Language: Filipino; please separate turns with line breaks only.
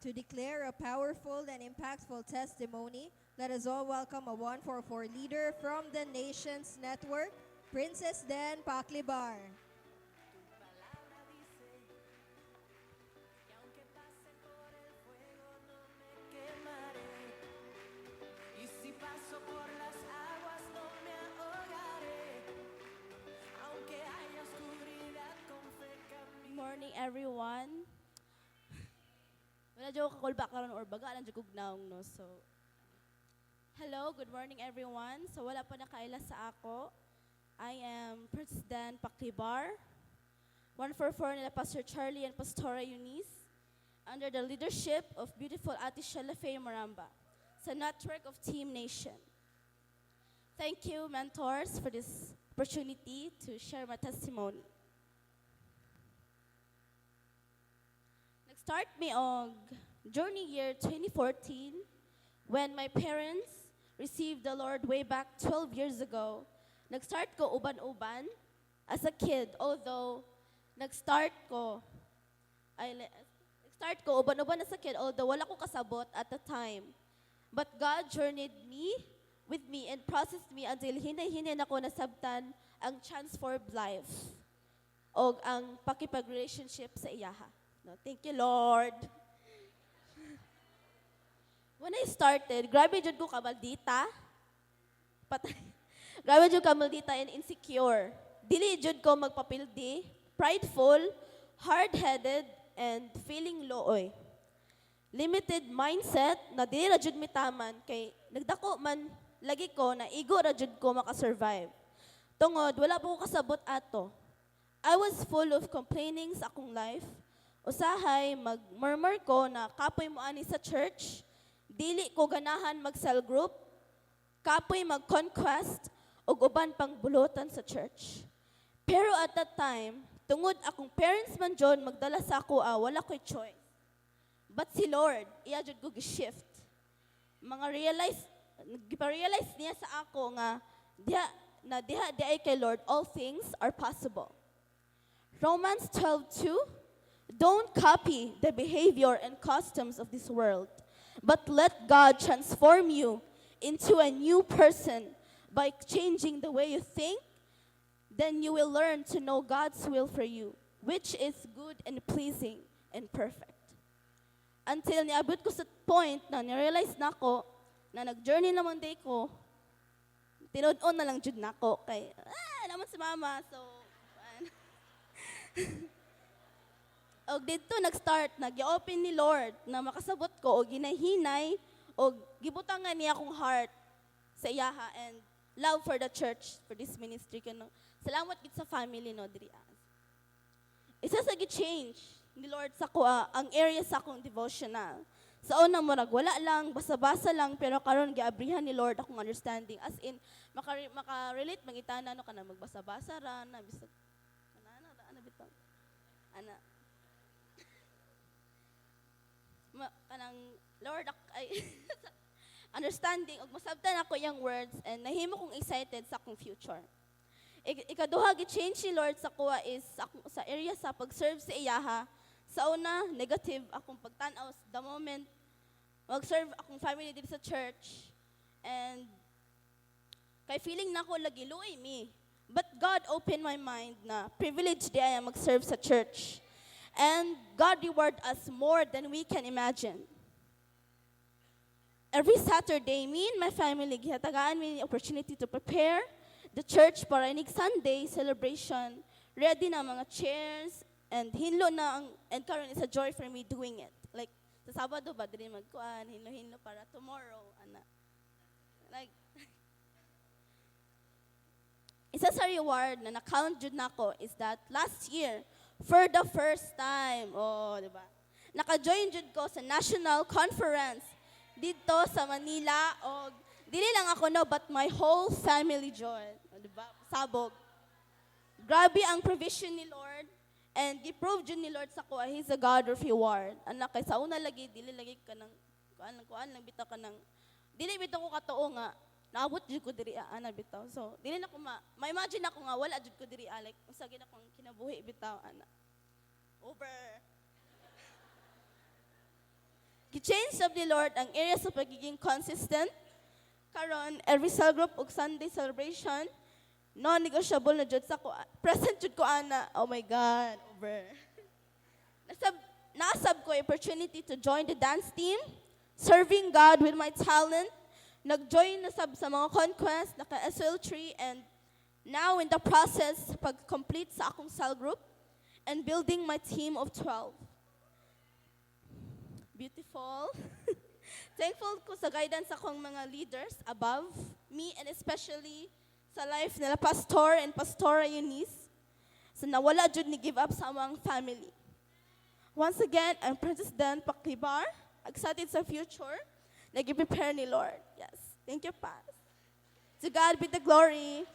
To declare a powerful and impactful testimony, let us all welcome a 144 leader from the Nations Network, Princess Den Paclibar.
Good morning, everyone. Wala dyan ko kakul background or baga, alam dyan ko gnaong, no? So, hello, good morning, everyone. So, wala pa nakaila sa ako. I am Princess Den Paclibar, 144 nila Pastor Charlie and Pastora Eunice, under the leadership of beautiful Ate Sheila Faye Maramba, sa network of Team Nation. Thank you, mentors, for this opportunity to share my testimony. Start me on journey year 2014 when my parents received the Lord way back 12 years ago. Nag-start ko uban-uban as a kid, although nag-start ko uban-uban as a kid, although wala ko kasabot at the time. But God journeyed with me and processed me until hinay-hinay na ko nasabtan ang transformed life o ang pakipag-relationship sa iyaha. No, thank you, Lord. When I started, grabe jud ko kamaldita. Grabe jud kamaldita and insecure. Dili jud ko magpapildi, prideful, hard-headed, and feeling looy. Limited mindset na dili ra jud mitaman kay nagdako man lagi ko na igo ra jud ko makasurvive. Tungod wala po ko kasabot ato. I was full of complaining sa akong life. Usahay, mag-murmur ko na kapoy mo ani sa church, dili ko ganahan mag-cell group, kapoy mag-conquest, ug uban pang bulutan sa church. Pero at that time, tungod akong parents man John magdala sa ako, wala ko'y choice. But si Lord, iya jud ko gi-shift. Nagpa-realize niya sa ako nga, diha ay kay Lord, all things are possible. Romans 12:2. Don't copy the behavior and customs of this world, but let God transform you into a new person by changing the way you think. Then you will learn to know God's will for you, which is good and pleasing and perfect. Until niabot ko sa point na nirealize na ko na nag-journey naman day ko, tinod-on na lang jud nako kay naman si mama, so og dito nag-start, nag-open ni Lord na makasabot ko o ginahinay o gibutangan niya akong heart sa iyaha and love for the church, for this ministry. Salamat gid sa family no diri. Isa sa gi-change ni Lord sa ko ang area sa akong devotional. Sa una murag wala lang, basa-basa lang, pero karon giabrihan ni Lord akong understanding. As in, maka-relate mangitana no kana magbasa-basa ra na bisag ana bitaw. Ana kanang Lord ay understanding og masabtan ako yung words and nahimo kong excited sa akong future. Ikaduha gi-change ni Lord sa kuha is sa area sa pag-serve sa iyaha. Sa una, negative akong pagtan-aw the moment mag-serve akong family dito sa church and kay feeling na ko lagi luoy me. But God opened my mind na privilege di ay mag-serve sa church. And God reward us more than we can imagine. Every Saturday, me and my family, gihatagaan mi opportunity to prepare the church para inig Sunday celebration. Ready na mga chairs, and hinlo na and karon is a joy for me doing it. Like, sa Sabado ba, dili magkuan, hinlo-hinlo para tomorrow, ana. Like, isa sa reward na na-count jud nako is that last year, for the first time, di ba? Naka-join jud ko sa national conference dito sa Manila o dili lang ako no but my whole family joined, di ba? Sabog. Grabe ang provision ni Lord and gi-prove jud ni Lord sa ko He's a God of reward. Anak kay sa una lagi dili lagi ka nang kuan lang bitaw ka nang dili bitaw ko katuo nga naabot jud ko diri ana bitaw. So dili na ko ma-imagine ako nga wala jud ko diri like unsa gid akong kinabuhi bitaw ana. Over. Gi-change of the Lord ang area sa pagiging consistent. Karon, every cell group ug Sunday celebration, non-negotiable na jud sa ko. Present jud ko ana. Oh my God, over. Nasab ko opportunity to join the dance team, serving God with my talent. Nag-join na sab sa mga conquest, naka-SL3, and now in the process, pag-complete sa akong cell group and building my team of 12. Beautiful. Thankful ko sa guidance akong mga leaders above me, and especially sa life nila Pastor and Pastora Eunice. So nawala jud ni give up sa among family. Once again, I'm Princess Dan Paklibar, excited sa future, nag-prepare ni Lord. Yes, thank you, Pas. To God be the glory.